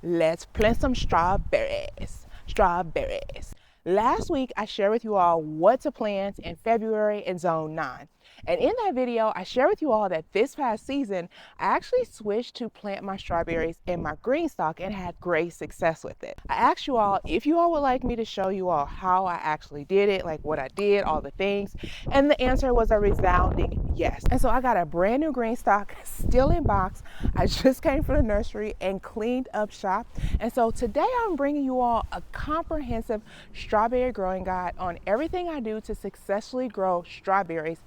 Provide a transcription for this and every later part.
let's plant some strawberries. Last week, I shared with you all what to plant in February in Zone 9. And in that video, I shared with you all that this past season, I actually switched to plant my strawberries in my GreenStalk and had great success with it. I asked you all if you all would like me to show you all how I actually did it, like what I did, all the things. And the answer was a resounding yes. And so I got a brand new GreenStalk, still in box. I just came from the nursery and cleaned up shop. And so today I'm bringing you all a comprehensive strawberry growing guide on everything I do to successfully grow strawberries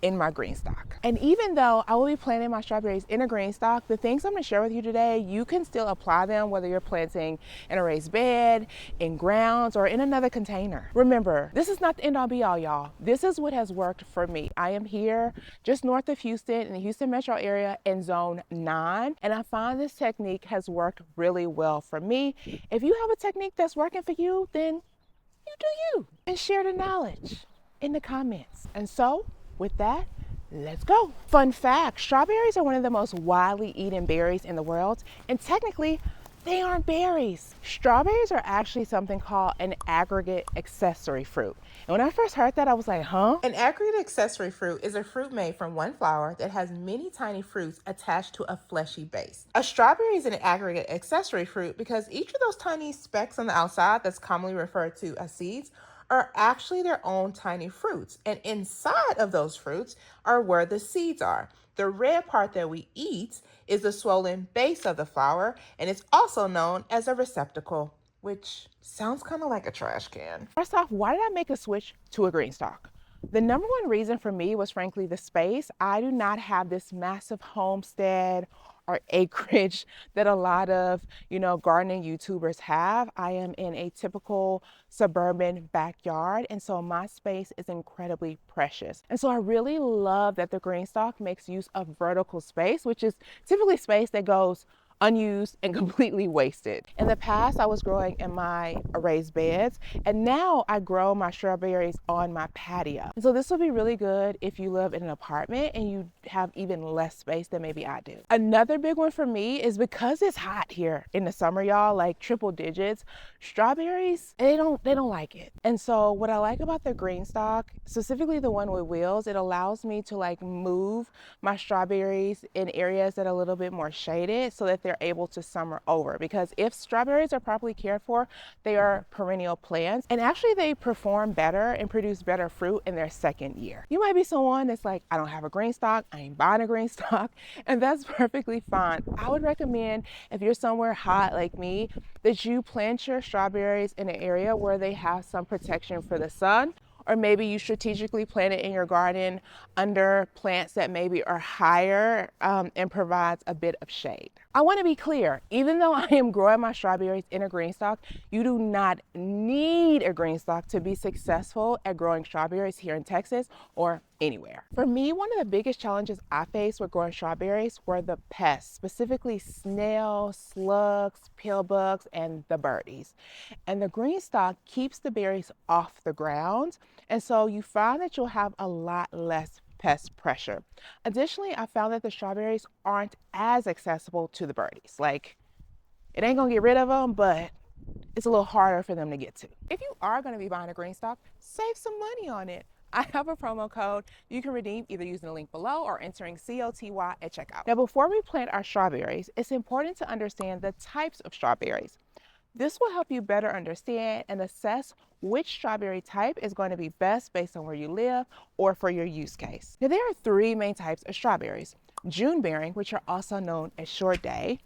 in my GreenStalk. And even though I will be planting my strawberries in a GreenStalk, the things I'm going to share with you today, you can still apply them whether you're planting in a raised bed, in grounds, or in another container. Remember, this is not the end all be all, y'all. This is what has worked for me. I am here just north of Houston in the Houston metro area in Zone 9, and I find this technique has worked really well for me. If you have a technique that's working for you, then you do you, and share the knowledge in the comments. And so, with that, let's go. Fun fact, strawberries are one of the most widely eaten berries in the world, and technically, they aren't berries. Strawberries are actually something called an aggregate accessory fruit. And when I first heard that, I was like, huh? An aggregate accessory fruit is a fruit made from one flower that has many tiny fruits attached to a fleshy base. A strawberry is an aggregate accessory fruit because each of those tiny specks on the outside, that's commonly referred to as seeds, are actually their own tiny fruits. And inside of those fruits are where the seeds are. The red part that we eat is the swollen base of the flower, and it's also known as a receptacle, which sounds kind of like a trash can. First off, why did I make a switch to a GreenStalk? The number one reason for me was frankly the space. I do not have this massive homestead or acreage that a lot of, gardening YouTubers have. I am in a typical suburban backyard, and so my space is incredibly precious. And so I really love that the GreenStalk makes use of vertical space, which is typically space that goes unused and completely wasted. In the past, I was growing in my raised beds, and now I grow my strawberries on my patio. And so this will be really good if you live in an apartment and you have even less space than maybe I do. Another big one for me is because it's hot here in the summer, y'all, like triple digits, strawberries, they don't like it. And so what I like about the GreenStalk, specifically the one with wheels, it allows me to move my strawberries in areas that are a little bit more shaded so that they're able to summer over. Because if strawberries are properly cared for, they are perennial plants, and actually they perform better and produce better fruit in their second year. You might be someone that's like, I don't have a GreenStalk, I ain't buying a GreenStalk, and that's perfectly fine. I would recommend, if you're somewhere hot like me, that you plant your strawberries in an area where they have some protection for the sun, or maybe you strategically plant it in your garden under plants that maybe are higher and provides a bit of shade. I want to be clear, even though I am growing my strawberries in a GreenStalk, you do not need a GreenStalk to be successful at growing strawberries here in Texas or anywhere. For me, one of the biggest challenges I faced with growing strawberries were the pests, specifically snails, slugs, pill bugs, and the birdies. And the GreenStalk keeps the berries off the ground, and so you find that you'll have a lot less pest pressure. Additionally, I found that the strawberries aren't as accessible to the birdies. It ain't gonna get rid of them, but it's a little harder for them to get to. If you are gonna be buying a GreenStalk, save some money on it. I have a promo code you can redeem either using the link below or entering COTY at checkout. Now, before we plant our strawberries, it's important to understand the types of strawberries. This will help you better understand and assess which strawberry type is going to be best based on where you live or for your use case. Now, there are three main types of strawberries: June-bearing, which are also known as short day,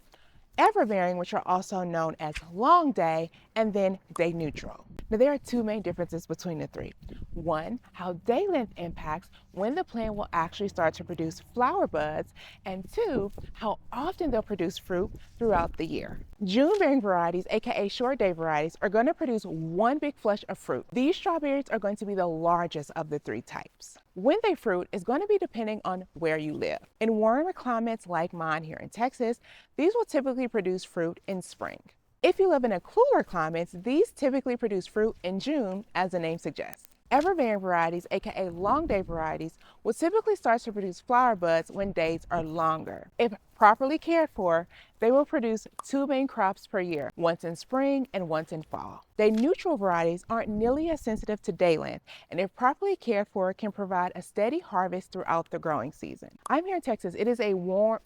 Everbearing, which are also known as long day, and then day neutral. Now, there are two main differences between the three. One, how day length impacts when the plant will actually start to produce flower buds, and two, how often they'll produce fruit throughout the year. June-bearing varieties, aka short day varieties, are going to produce one big flush of fruit. These strawberries are going to be the largest of the three types. When they fruit is going to be depending on where you live. In warmer climates like mine here in Texas, these will typically produce fruit in spring. If you live in a cooler climate, these typically produce fruit in June, as the name suggests. Everbearing varieties, aka long day varieties, will typically start to produce flower buds when days are longer. If properly cared for, they will produce 2 main crops per year, once in spring and once in fall. Day neutral varieties aren't nearly as sensitive to day length, and if properly cared for, can provide a steady harvest throughout the growing season. I'm here in Texas. It is a warm,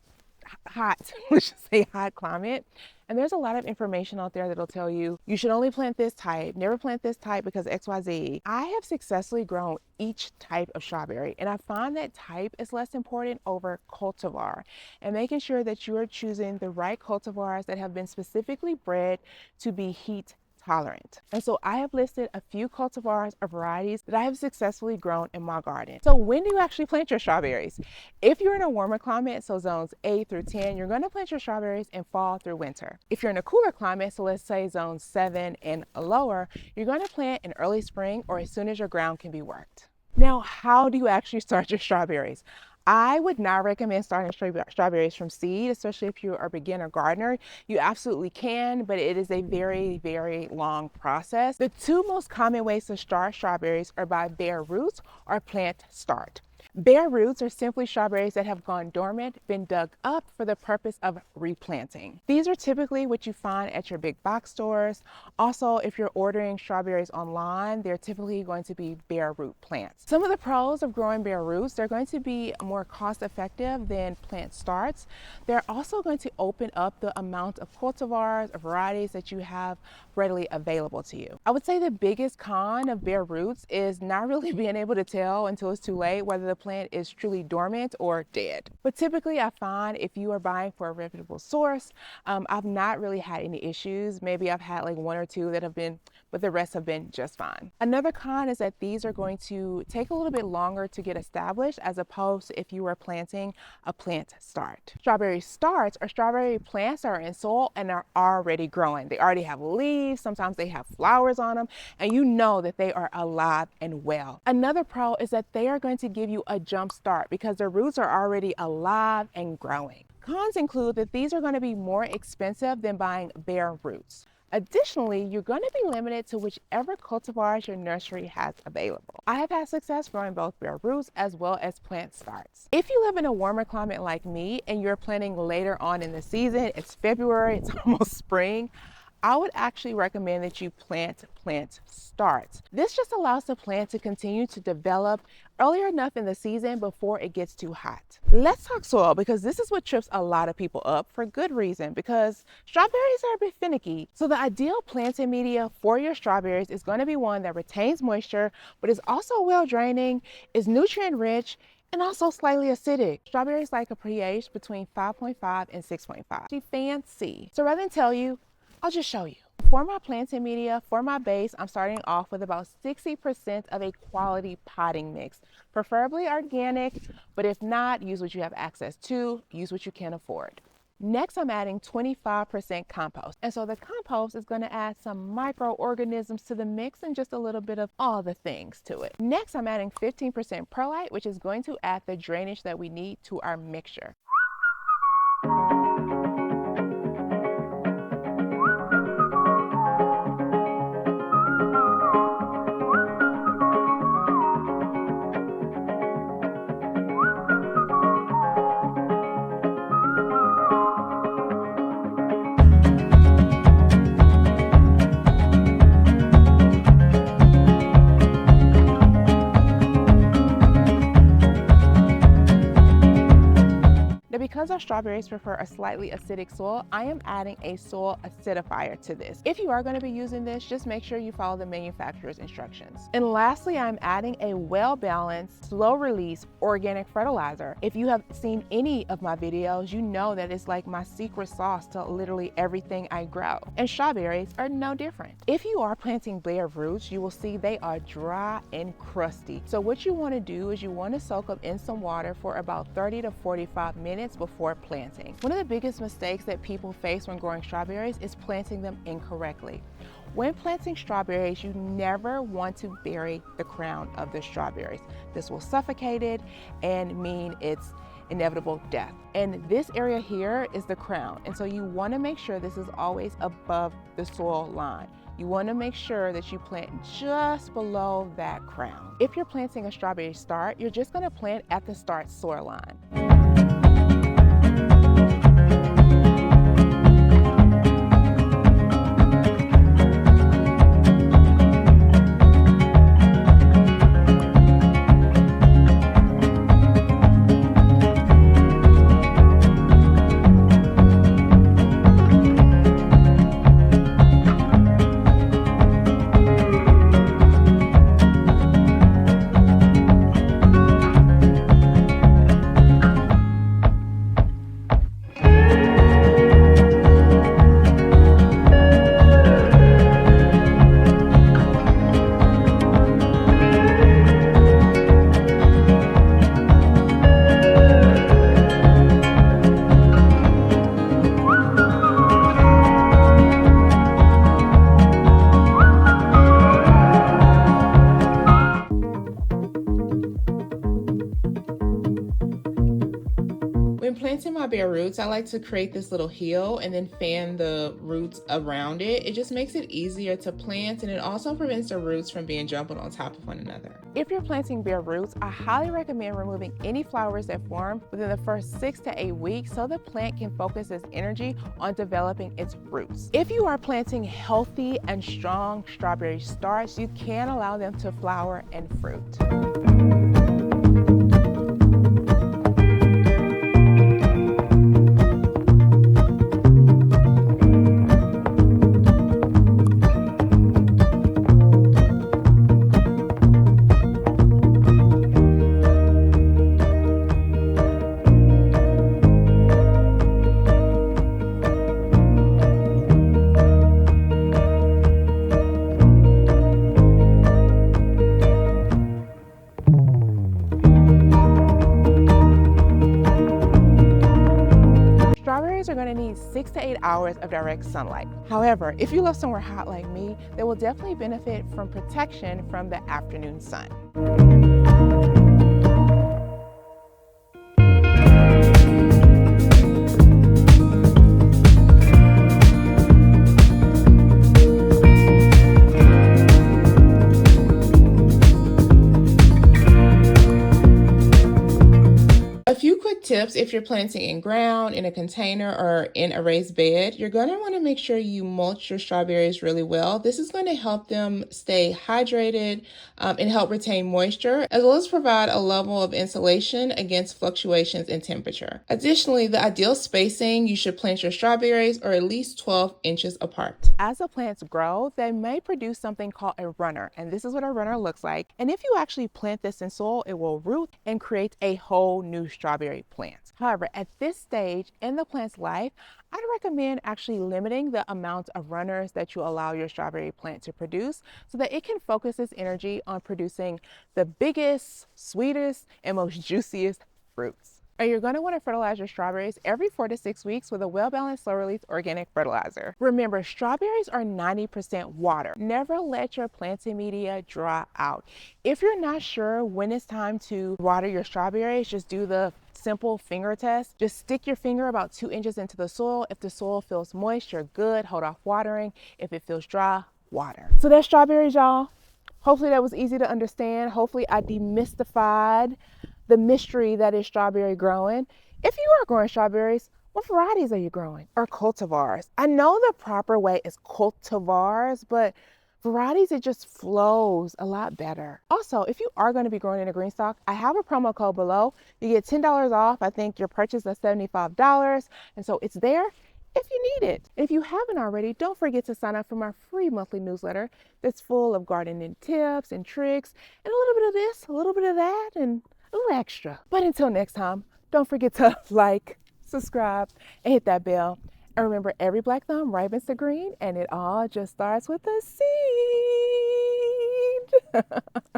hot, let's just say hot climate. And there's a lot of information out there that'll tell you, you should only plant this type, never plant this type because XYZ. I have successfully grown each type of strawberry, and I find that type is less important over cultivar, and making sure that you are choosing the right cultivars that have been specifically bred to be heat tolerant. And so I have listed a few cultivars or varieties that I have successfully grown in my garden. So when do you actually plant your strawberries? If you're in a warmer climate, so zones 8 through 10, you're going to plant your strawberries in fall through winter. If you're in a cooler climate, so let's say zone 7 and lower, you're going to plant in early spring or as soon as your ground can be worked. Now, how do you actually start your strawberries? I would not recommend starting strawberries from seed, especially if you're a beginner gardener. You absolutely can, but it is a very, very long process. The 2 most common ways to start strawberries are by bare roots or plant start. Bare roots are simply strawberries that have gone dormant, been dug up for the purpose of replanting. These are typically what you find at your big box stores. Also, if you're ordering strawberries online, they're typically going to be bare root plants. Some of the pros of growing bare roots, they're going to be more cost effective than plant starts. They're also going to open up the amount of cultivars or varieties that you have readily available to you. I would say the biggest con of bare roots is not really being able to tell until it's too late whether the plant is truly dormant or dead. But typically I find if you are buying for a reputable source, I've not really had any issues. Maybe I've had like 1 or 2 that have been, but the rest have been just fine. Another con is that these are going to take a little bit longer to get established as opposed to if you were planting a plant start. Strawberry starts are strawberry plants that are in soil and are already growing. They already have leaves, sometimes they have flowers on them, and you know that they are alive and well. Another pro is that they are going to give you a jump start because the roots are already alive and growing. Cons include that these are going to be more expensive than buying bare roots. Additionally, you're going to be limited to whichever cultivars your nursery has available. I have had success growing both bare roots as well as plant starts. If you live in a warmer climate like me and you're planting later on in the season, it's February, it's almost spring, I would actually recommend that you plant starts. This just allows the plant to continue to develop earlier enough in the season before it gets too hot. Let's talk soil because this is what trips a lot of people up for good reason because strawberries are a bit finicky. So the ideal planting media for your strawberries is going to be one that retains moisture but is also well draining, is nutrient rich, and also slightly acidic. Strawberries like a pH between 5.5 and 6.5. She fancy. So rather than tell you, I'll just show you. For my planting media, for my base, I'm starting off with about 60% of a quality potting mix, preferably organic, but if not, use what you have access to, use what you can afford. Next, I'm adding 25% compost. And so the compost is going to add some microorganisms to the mix and just a little bit of all the things to it. Next, I'm adding 15% perlite, which is going to add the drainage that we need to our mixture. Because our strawberries prefer a slightly acidic soil, I am adding a soil acidifier to this. If you are going to be using this, just make sure you follow the manufacturer's instructions. And lastly, I'm adding a well-balanced, slow-release organic fertilizer. If you have seen any of my videos, you know that it's like my secret sauce to literally everything I grow. And strawberries are no different. If you are planting bare roots, you will see they are dry and crusty. So what you want to do is you want to soak them in some water for about 30 to 45 minutes before planting. One of the biggest mistakes that people face when growing strawberries is planting them incorrectly. When planting strawberries, you never want to bury the crown of the strawberries. This will suffocate it and mean it's inevitable death. And this area here is the crown. And so you want to make sure this is always above the soil line. You want to make sure that you plant just below that crown. If you're planting a strawberry start, you're just going to plant at the start soil line. When planting my bare roots, I like to create this little hill and then fan the roots around it. It just makes it easier to plant, and it also prevents the roots from being jumbled on top of one another. If you're planting bare roots, I highly recommend removing any flowers that form within the first 6 to 8 weeks so the plant can focus its energy on developing its roots. If you are planting healthy and strong strawberry starts, you can allow them to flower and fruit. Strawberries are going to need 6 to 8 hours of direct sunlight. However, if you live somewhere hot like me, they will definitely benefit from protection from the afternoon sun. Tips: if you're planting in ground, in a container, or in a raised bed, you're going to want to make sure you mulch your strawberries really well. This is going to help them stay hydrated and help retain moisture, as well as provide a level of insulation against fluctuations in temperature. Additionally, the ideal spacing: you should plant your strawberries are at least 12 inches apart. As the plants grow, they may produce something called a runner, and this is what a runner looks like. And if you actually plant this in soil, it will root and create a whole new strawberry plant. However, at this stage in the plant's life, I'd recommend actually limiting the amount of runners that you allow your strawberry plant to produce so that it can focus its energy on producing the biggest, sweetest, and most juiciest fruits. And you're going to want to fertilize your strawberries every 4 to 6 weeks with a well-balanced, slow-release organic fertilizer. Remember, strawberries are 90% water. Never let your planting media dry out. If you're not sure when it's time to water your strawberries, just do the simple finger test. Just stick your finger about 2 inches into the soil. If the soil feels moist, you're good. Hold off watering. If it feels dry, water. So that's strawberries, y'all. Hopefully that was easy to understand. Hopefully I demystified the mystery that is strawberry growing. If you are growing strawberries, what varieties are you growing? Or cultivars? I know the proper way is cultivars, but varieties, it just flows a lot better. Also, if you are going to be growing in a GreenStalk, I have a promo code below. You get $10 off. I think your purchase is $75. And so it's there if you need it. If you haven't already, don't forget to sign up for my free monthly newsletter that's full of gardening tips and tricks and a little bit of this, a little bit of that, and a little extra. But until next time, don't forget to like, subscribe, and hit that bell. And remember, every black thumb ripens to green, and it all just starts with a seed.